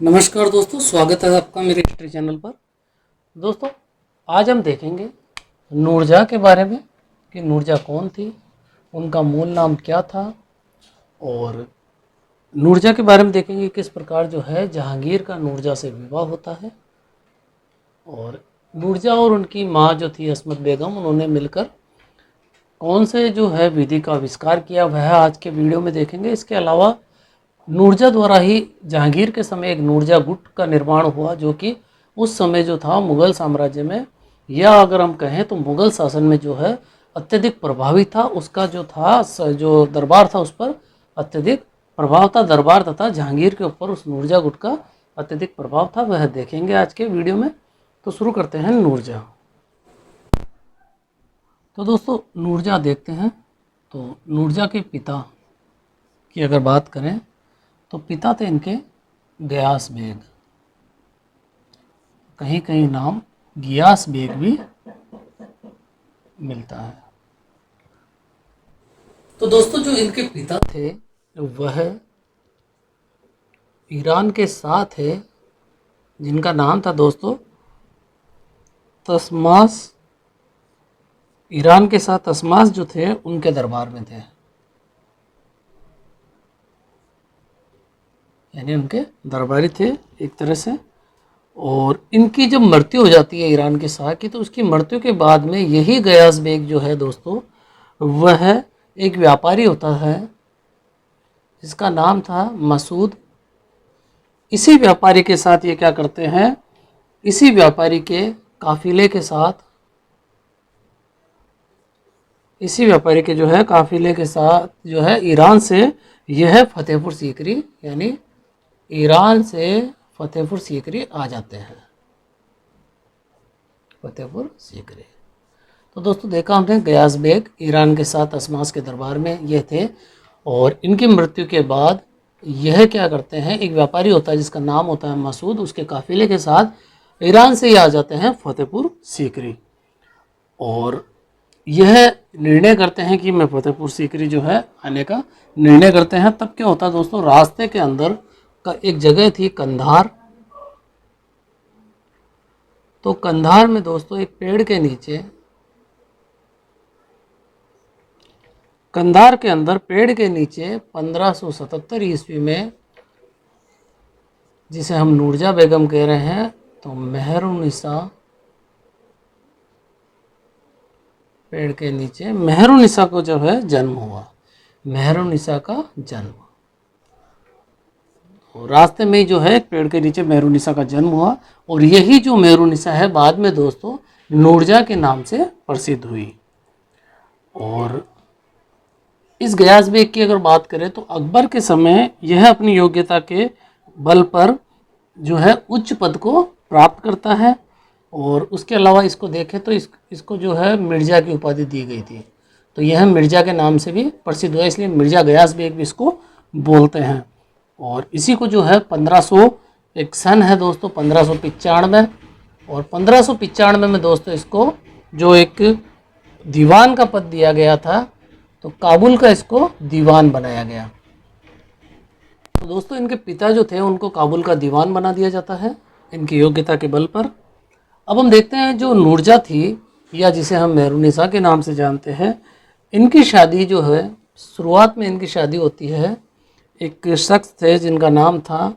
नमस्कार दोस्तों, स्वागत है आपका मेरे हिस्ट्री चैनल पर। दोस्तों, आज हम देखेंगे नूरजहाँ के बारे में कि नूरजहाँ कौन थी, उनका मूल नाम क्या था और नूरजहाँ के बारे में देखेंगे किस प्रकार जो है जहांगीर का नूरजहाँ से विवाह होता है। और नूरजहाँ और उनकी माँ जो थी अस्मत बेगम, उन्होंने मिलकर कौन से जो है विधि का आविष्कार किया, वह आज के वीडियो में देखेंगे। इसके अलावा नूरजहाँ द्वारा ही जहांगीर के समय एक नूरजहाँ गुट का निर्माण हुआ, जो कि उस समय जो था मुग़ल साम्राज्य में, या अगर हम कहें तो मुग़ल शासन में जो है अत्यधिक प्रभावी था। उसका जो था जो दरबार था उस पर अत्यधिक प्रभाव था। दरबार तथा जहांगीर के ऊपर उस नूरजहाँ गुट का अत्यधिक प्रभाव था, वह देखेंगे आज के वीडियो में। तो शुरू करते हैं नूरजहाँ। तो दोस्तों, नूरजहाँ देखते हैं। तो नूरजहाँ के पिता की अगर बात करें तो पिता थे इनके गयास बेग, कहीं कहीं नाम गियास बेग भी मिलता है। तो दोस्तों, जो इनके पिता थे वह ईरान के शाह थे, जिनका नाम था दोस्तों तसमास। ईरान के शाह तसमास जो थे उनके दरबार में थे, यानी उनके दरबारी थे एक तरह से। और इनकी जब मृत्यु हो जाती है ईरान के शाह की, तो उसकी मृत्यु के बाद में यही गयास बेग जो है दोस्तों, वह एक व्यापारी होता है जिसका नाम था मसूद। इसी व्यापारी के साथ ये क्या करते हैं, इसी व्यापारी के काफिले के साथ, इसी व्यापारी के जो है काफिले के साथ जो है ईरान से यह फतेहपुर सीकरी, यानी ईरान से फतेहपुर सीकरी आ जाते हैं। फतेहपुर सीकरी। तो दोस्तों, देखा हमने गयास बेग ईरान के साथ असमास के दरबार में ये थे। और इनकी मृत्यु के बाद यह क्या करते हैं, एक व्यापारी होता है जिसका नाम होता है मसूद, उसके काफिले के साथ ईरान से ही आ जाते हैं फतेहपुर सीकरी। और यह निर्णय करते हैं कि मैं फतेहपुर सीकरी जो है आने का निर्णय करते हैं। तब क्या होता है दोस्तों, रास्ते के अंदर का एक जगह थी कंधार। तो कंधार में दोस्तों एक पेड़ के नीचे, कंधार के अंदर पेड़ के नीचे 1577 ईस्वी में, जिसे हम नूरजहाँ बेगम कह रहे हैं, तो मेहरुन्निसा पेड़ के नीचे मेहरुन्निसा को जो है जन्म हुआ। मेहरुन्निसा का जन्म, तो रास्ते में ही जो है पेड़ के नीचे मेहरुन्निसा का जन्म हुआ। और यही जो मेहरुन्निसा है बाद में दोस्तों नूरजहाँ के नाम से प्रसिद्ध हुई। और इस गयास बेग की अगर बात करें तो अकबर के समय यह अपनी योग्यता के बल पर जो है उच्च पद को प्राप्त करता है। और उसके अलावा इसको देखें तो इसको जो है मिर्ज़ा की उपाधि दी गई थी, तो यह मिर्ज़ा के नाम से भी प्रसिद्ध हुआ, इसलिए मिर्ज़ा गयास बेग भी इसको बोलते हैं। और इसी को जो है 1500, एक सन है दोस्तों 1595, और 1595 में दोस्तों इसको जो एक दीवान का पद दिया गया था, तो काबुल का इसको दीवान बनाया गया। तो दोस्तों, इनके पिता जो थे उनको काबुल का दीवान बना दिया जाता है इनकी योग्यता के बल पर। अब हम देखते हैं जो नूरजहाँ थी, या जिसे हम मेहरुन्निसा के नाम से जानते हैं, इनकी शादी जो है, शुरुआत में इनकी शादी होती है एक शख्स थे जिनका नाम था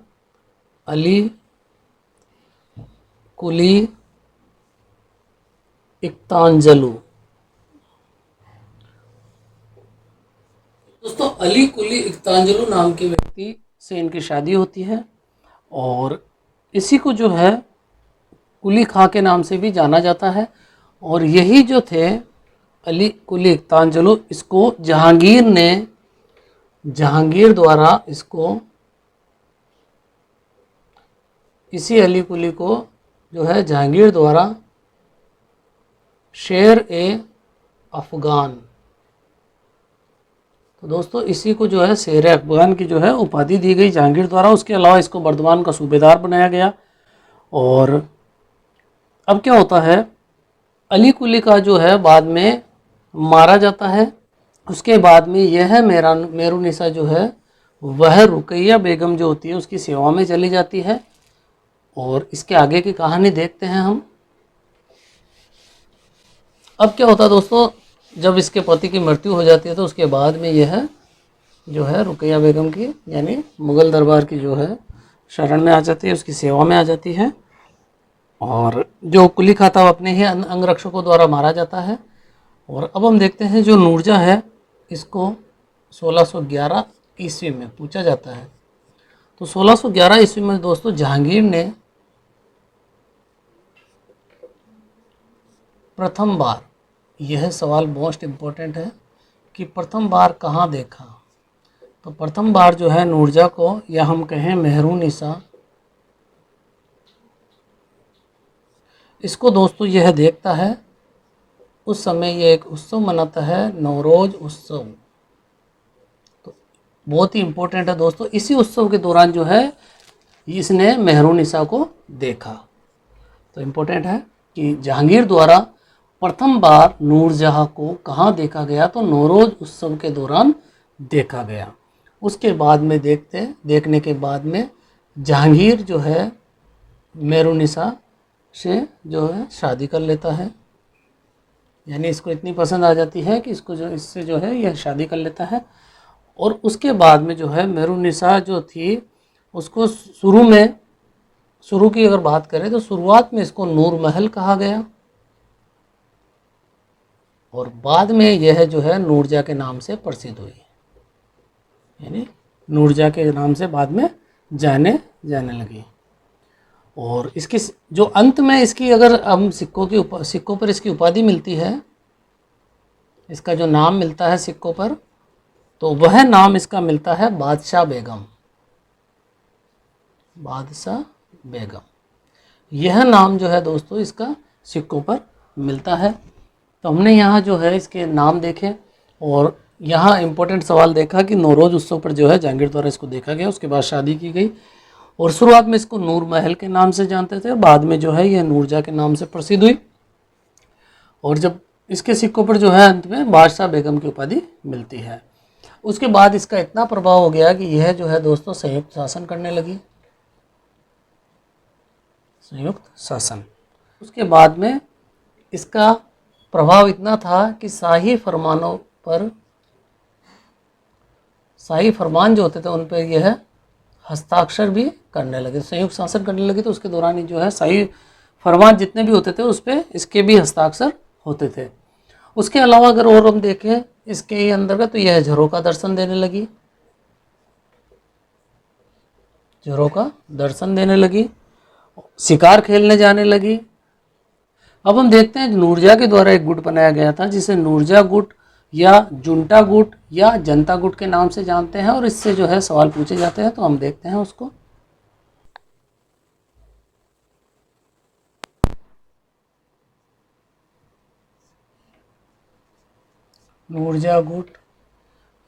अली कुली इक्तांजलू। दोस्तों, अली कुली इक्तांजलू नाम के व्यक्ति से इनकी शादी होती है, और इसी को जो है कुली खां के नाम से भी जाना जाता है। और यही जो थे अली कुली इक्तांजलू, इसको जहांगीर द्वारा इसको, इसी अली कुली को जो है जहांगीर द्वारा शेर ए अफगान, तो दोस्तों इसी को जो है शेर ए अफगान की जो है उपाधि दी गई जहांगीर द्वारा। उसके अलावा इसको बर्दवान का सूबेदार बनाया गया। और अब क्या होता है, अली कुली का जो है बाद में मारा जाता है। उसके बाद में यह मेहरुन्निसा जो है वह रुकैया बेगम जो होती है उसकी सेवा में चली जाती है। और इसके आगे की कहानी देखते हैं हम। अब क्या होता है दोस्तों, जब इसके पति की मृत्यु हो जाती है तो उसके बाद में यह जो है रुकैया बेगम की यानी मुग़ल दरबार की जो है शरण में आ जाती है, उसकी सेवा में आ जाती है। और जो कुली खाता वो अपने ही अंगरक्षकों द्वारा मारा जाता है। और अब हम देखते हैं जो नूरजहाँ है इसको 1611 ईस्वी में पूछा जाता है। तो 1611 ईस्वी में दोस्तों जहांगीर ने प्रथम बार, यह सवाल मोस्ट इम्पोर्टेंट है कि प्रथम बार कहाँ देखा। तो प्रथम बार जो है नूरजहाँ को, या हम कहें मेहरुन्निसा, इसको दोस्तों यह देखता है, उस समय ये एक उत्सव मनाता है, नवरोज उत्सव। तो बहुत ही इम्पोर्टेंट है दोस्तों। इसी उत्सव के दौरान जो है इसने मेहरुन्निसा को देखा। तो इम्पोर्टेंट है कि जहांगीर द्वारा प्रथम बार नूरजहाँ को कहाँ देखा गया, तो नवरोज उत्सव के दौरान देखा गया। उसके बाद में देखने के बाद में जहांगीर जो है मेहरुन्निसा से जो है शादी कर लेता है। यानी इसको इतनी पसंद आ जाती है कि इससे जो है यह शादी कर लेता है। और उसके बाद में जो है मेहरुन्निसा जो थी उसको शुरू की अगर बात करें तो शुरुआत में इसको नूर महल कहा गया, और बाद में यह जो है नूरजहाँ के नाम से प्रसिद्ध हुई। यानी नूरजहाँ के नाम से बाद में जाने लगी। और इसकी जो अंत में इसकी अगर हम सिक्कों पर इसकी उपाधि मिलती है, इसका जो नाम मिलता है सिक्कों पर, तो वह नाम इसका मिलता है बादशाह बेगम। बादशाह बेगम यह नाम जो है दोस्तों इसका सिक्कों पर मिलता है। तो हमने यहाँ जो है इसके नाम देखे, और यहाँ इम्पोर्टेंट सवाल देखा कि नवरोज उत्सव पर जो है जहांगीर द्वारा इसको देखा गया, उसके बाद शादी की गई। और शुरुआत में इसको नूर महल के नाम से जानते थे, बाद में जो है यह नूरजहाँ के नाम से प्रसिद्ध हुई। और जब इसके सिक्कों पर जो है अंत में बादशाह बेगम की उपाधि मिलती है। उसके बाद इसका इतना प्रभाव हो गया कि यह जो है दोस्तों संयुक्त शासन करने लगी। संयुक्त शासन, उसके बाद में इसका प्रभाव इतना था कि शाही फरमान जो होते थे उन पर यह हस्ताक्षर भी करने लगे। संयुक्त शासन करने लगे तो उसके दौरान ही जो है शाही फरमान जितने भी होते थे उस पर इसके भी हस्ताक्षर होते थे। उसके अलावा अगर और हम देखें इसके ही अंतर्गत, तो यह झरोका दर्शन देने लगी। झरोका दर्शन देने लगी, शिकार खेलने जाने लगी। अब हम देखते हैं नूरजहाँ के द्वारा एक गुट बनाया गया था जिसे नूरजहाँ गुट या जुंटा गुट या जनता गुट के नाम से जानते हैं, और इससे जो है सवाल पूछे जाते हैं। तो हम देखते हैं उसको। नूरजहाँ गुट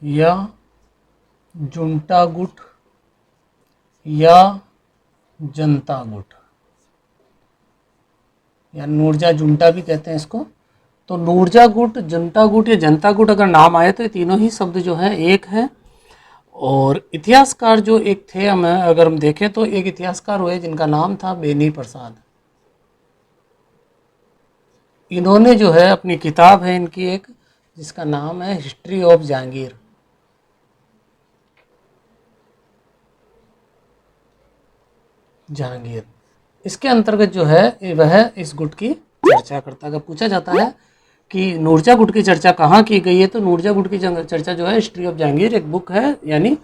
या जुंटा गुट या जनता गुट या नूरजहाँ जुंटा भी कहते हैं इसको। तो नूरजहाँ गुट, जुंटा गुट या जनता गुट अगर नाम आए तो ये तीनों ही शब्द जो है एक है। और इतिहासकार जो एक थे, अगर हम देखें तो एक इतिहासकार हुए जिनका नाम था बेनी प्रसाद। इन्होंने जो है अपनी किताब है इनकी एक, जिसका नाम है हिस्ट्री ऑफ जहांगीर। इसके अंतर्गत जो है वह इस गुट की चर्चा करता है। अगर पूछा जाता है कि नूरजहाँ गुट की चर्चा कहाँ की गई है, तो नूरजहाँ गुट की चर्चा जो है हिस्ट्री ऑफ जहांगीर एक बुक है। यानी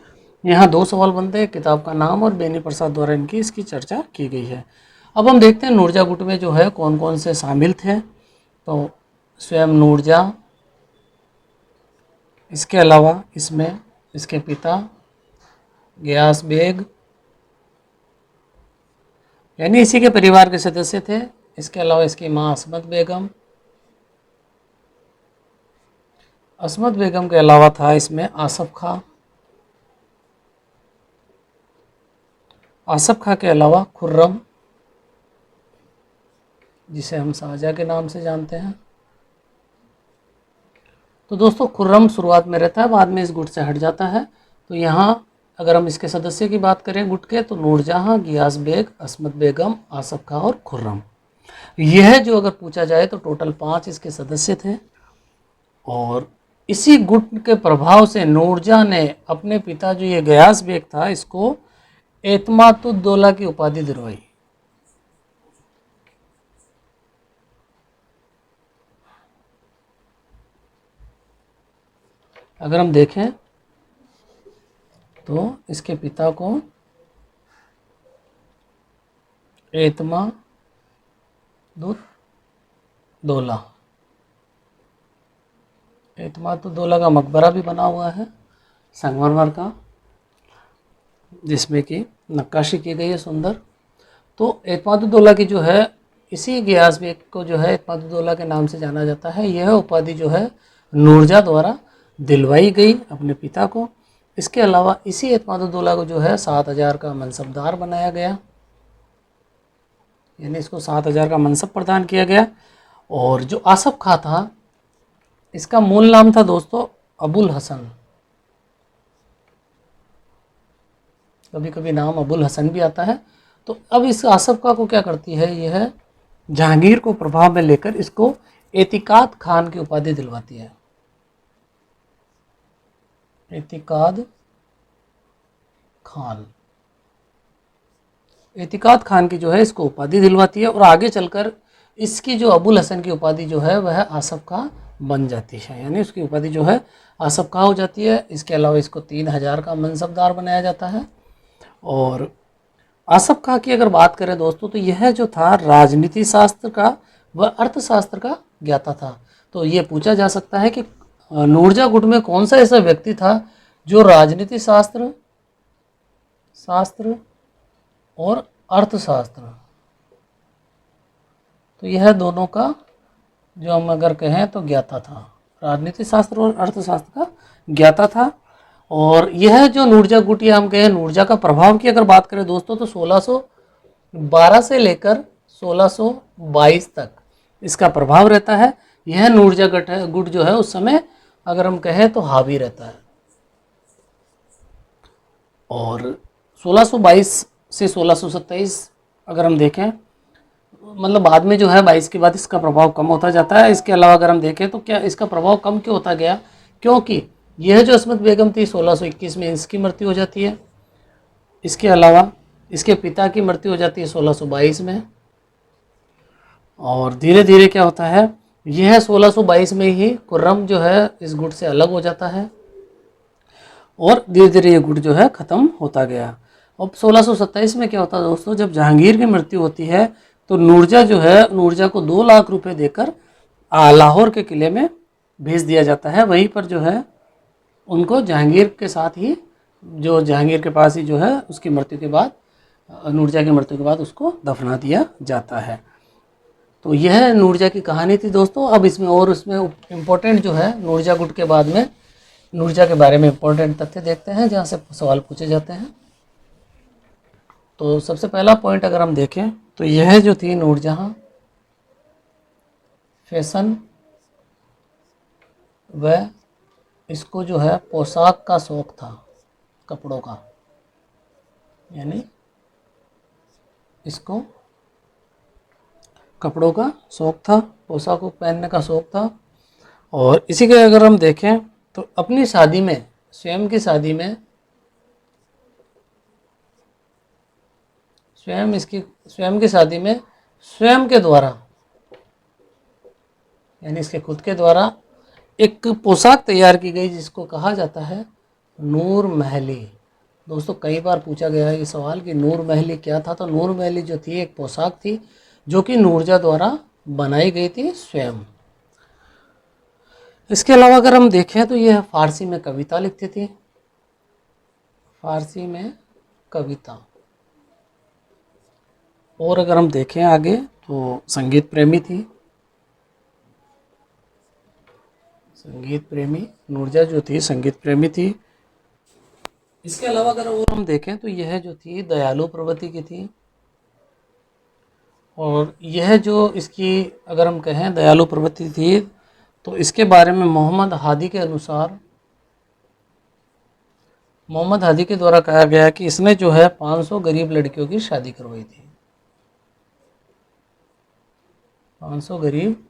यहाँ दो सवाल बनते हैं, किताब का नाम और बेनी प्रसाद द्वारा इसकी चर्चा की गई है। अब हम देखते हैं नूरजहाँ गुट में जो है कौन कौन से शामिल थे। तो स्वयं नूरजहाँ, इसके अलावा इसमें इसके पिता गियास बेग, यानी इसी के परिवार के सदस्य थे। इसके अलावा इसकी माँ असमत बेगम, असमत बेगम के अलावा था इसमें आसफ खां, आसफ खां के अलावा खुर्रम, जिसे हम शाहजहाँ के नाम से जानते हैं। तो दोस्तों खुर्रम शुरुआत में रहता है, बाद में इस गुट से हट जाता है। तो यहाँ अगर हम इसके सदस्य की बात करें गुट के, तो नूरजहां, गियास बेग, असमत बेगम, आसफ खां और खुर्रम। यह जो अगर पूछा जाए तो टोटल 5 इसके सदस्य थे। और इसी गुट के प्रभाव से नूरजहां ने अपने पिता जो ये गयास बेग था, इसको एतमातुद्दौला की उपाधि दिलवाई। अगर हम देखें तो इसके पिता को एतमातुद्दौला एतमातुद्दौला का मकबरा भी बना हुआ है संगमरमर का, जिसमें कि नक्काशी की गई है सुंदर। तो एतमातुद्दौला की जो है, इसी गियास बेग को जो है एतमातुद्दौला के नाम से जाना जाता है। यह उपाधि जो है नूरजहां द्वारा दिलवाई गई अपने पिता को। इसके अलावा इसी एतमातुद्दौला को जो है 7,000 का मनसबदार बनाया गया, यानी इसको 7,000 का मनसब प्रदान किया गया। और जो आसफ खां था, इसका मूल नाम था दोस्तों अबुल हसन। कभी कभी नाम अबुल हसन भी आता है। तो अब इस आसफ खां को क्या करती है, यह जहांगीर को प्रभाव में लेकर इसको एतिकाद खान की उपाधि दिलवाती है। एतिकाद खान, एतिकाद खान की जो है इसको उपाधि दिलवाती है। और आगे चलकर इसकी जो अबुल हसन की उपाधि जो है वह आसफ खां बन जाती है, यानी उसकी उपाधि जो है आसफ खां हो जाती है। इसके अलावा इसको 3,000 का मनसबदार बनाया जाता है। और आसफ खां की अगर बात करें दोस्तों, तो यह जो था राजनीति शास्त्र का व अर्थशास्त्र का ज्ञाता था। तो ये पूछा जा सकता है कि नूरजहां गुट में कौन सा ऐसा व्यक्ति था जो राजनीति शास्त्र और अर्थशास्त्र, तो यह दोनों का जो हम अगर कहें तो ज्ञाता था, राजनीति शास्त्र और अर्थशास्त्र का ज्ञाता था। और यह जो नूरजहां गुट, या हम कहें नूरजहां का प्रभाव की अगर बात करें दोस्तों, तो 1612 से लेकर 1622 तक इसका प्रभाव रहता है। यह नूरजहां गुट जो है उस समय अगर हम कहें तो हावी रहता है। और 1622 से 1627 अगर हम देखें, मतलब बाद में जो है 22 के बाद इसका प्रभाव कम होता जाता है। इसके अलावा अगर हम देखें तो क्या इसका प्रभाव कम क्यों होता गया, क्योंकि यह जो असमत बेगम थी 1621 में इसकी मृत्यु हो जाती है। इसके अलावा इसके पिता की मृत्यु हो जाती है 1622 में। और धीरे धीरे क्या होता है, यह 1622 में ही खुर्रम जो है इस गुट से अलग हो जाता है और धीरे धीरे ये गुट जो है ख़त्म होता गया। अब 1627 में क्या होता है दोस्तों, जब जहांगीर की मृत्यु होती है तो नूरजहां जो है, नूरजहां को 2 लाख रुपए देकर लाहौर के किले में भेज दिया जाता है। वहीं पर जो है उनको जहांगीर के साथ ही, जो जहांगीर के पास ही जो है उसकी मृत्यु के बाद, नूरजहां की मृत्यु के बाद उसको दफना दिया जाता है। तो यह नूरजहां की कहानी थी दोस्तों। अब इसमें और उसमें इम्पोर्टेंट जो है नूरजहां गुट के बाद में नूरजहां के बारे में इम्पोर्टेंट तथ्य देखते हैं जहाँ से सवाल पूछे जाते हैं। तो सबसे पहला पॉइंट अगर हम देखें तो यह जो थी नूरजहां, फैशन व इसको जो है पोशाक का शौक था, कपड़ों का, यानी इसको कपड़ों का शौक था, पोशाक को पहनने का शौक था। और इसी के अगर हम देखें तो अपनी शादी में, स्वयं की शादी में, स्वयं की शादी में स्वयं के द्वारा, यानी इसके खुद के द्वारा एक पोशाक तैयार की गई जिसको कहा जाता है नूर महली। दोस्तों कई बार पूछा गया है ये सवाल कि नूर महली क्या था। तो नूर महली जो थी एक पोशाक थी जो कि नूरजहां द्वारा बनाई गई थी स्वयं। इसके अलावा अगर हम देखें तो यह फारसी में कविता लिखती थी, फारसी में कविता। और अगर हम देखें आगे तो संगीत प्रेमी थी, संगीत प्रेमी, नूरजहां जो थी संगीत प्रेमी थी। इसके अलावा अगर और हम देखें तो यह जो थी दयालु प्रवृत्ति की थी। और यह जो इसकी अगर हम कहें दयालु प्रवृत्ति थी तो इसके बारे में मोहम्मद हादी के अनुसार मोहम्मद हादी के द्वारा कहा गया कि इसने जो है 500 गरीब लड़कियों की शादी करवाई थी। 500 गरीब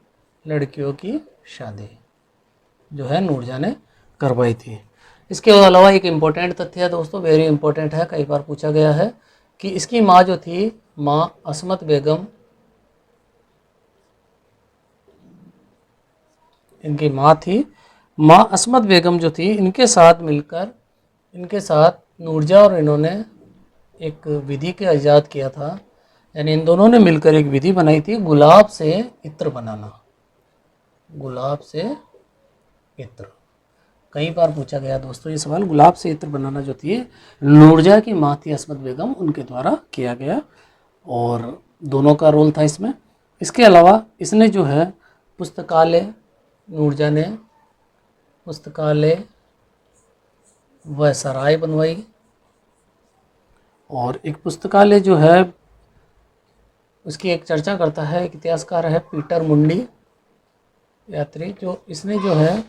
लड़कियों की शादी जो है नूरजहाँ ने करवाई थी। इसके अलावा एक इम्पोर्टेंट तथ्य है दोस्तों, वेरी इंपॉर्टेंट है, कई बार पूछा गया है कि इसकी माँ जो थी माँ असमत बेगम, इनकी माँ थी माँ असमत बेगम जो थी, इनके साथ मिलकर इनके साथ नूरजहाँ और इन्होंने एक विधि का इजाद किया था, यानी इन दोनों ने मिलकर एक विधि बनाई थी गुलाब से इत्र बनाना। गुलाब से इत्र कई बार पूछा गया दोस्तों ये सवाल। गुलाब से इत्र बनाना जो थी नूरजहाँ की माँ थी असमत बेगम, उनके द्वारा किया गया और दोनों का रोल था इसमें। इसके अलावा इसने जो है पुस्तकालय, नूरजहाँ ने पुस्तकालय व सराय बनवाई और एक पुस्तकालय जो है उसकी एक चर्चा करता है एक इतिहासकार है पीटर मुंडी यात्री, जो इसने जो है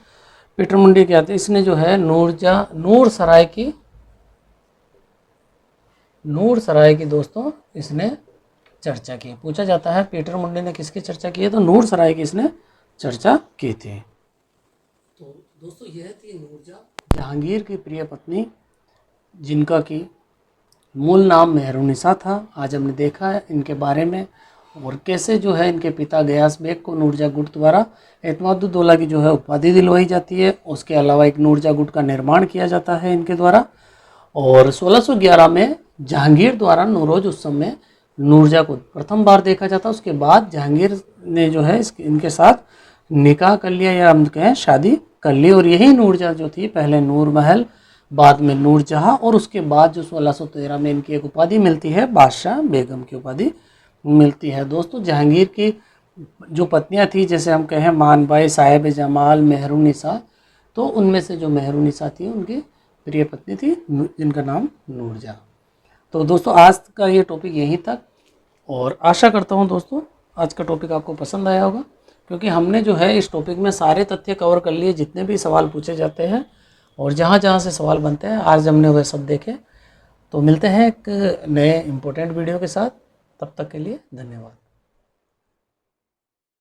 पीटर मुंडी के यात्री, इसने जो है नूर सराय की दोस्तों इसने चर्चा की। पूछा जाता है पीटर मुंडी ने किसकी चर्चा की है, तो नूर सराय की इसने चर्चा की थी। तो दोस्तों यह थी नूरजहाँ, जहांगीर की प्रिय पत्नी, जिनका कि मूल नाम मेहरुनिसा था। आज हमने देखा है इनके बारे में और कैसे जो है इनके पिता गयास बेग को नूरजहाँ गुट द्वारा एतमादुद्दौला की जो है उपाधि दिलवाई जाती है। उसके अलावा एक नूरजहाँ गुट का निर्माण किया जाता है इनके द्वारा और 1611 में जहांगीर द्वारा नौरोज उत्सव में नूरजहाँ को प्रथम बार देखा जाता। उसके बाद जहांगीर ने जो है इनके साथ निकाह कर लिया या हम कहें शादी कर ली और यही नूरजहाँ जो थी पहले नूर महल, बाद में नूरजहाँ और उसके बाद जो 1613 में इनकी एक उपाधि मिलती है बादशाह बेगम की उपाधि मिलती है। दोस्तों जहांगीर की जो पत्नियां थी जैसे हम कहें मानबाई, साहिब जमाल, मेहरुनिसा, तो उनमें से जो मेहरुनिसा थी उनकी प्रिय पत्नी थी जिनका नाम नूरजहाँ। तो दोस्तों आज का ये टॉपिक यहीं तक और आशा करता हूँ दोस्तों आज का टॉपिक आपको पसंद आया होगा, क्योंकि हमने जो है इस टॉपिक में सारे तथ्य कवर कर लिए जितने भी सवाल पूछे जाते हैं और जहाँ जहाँ से सवाल बनते हैं आज हमने वह सब देखे। तो मिलते हैं एक नए इम्पोर्टेंट वीडियो के साथ, तब तक के लिए धन्यवाद।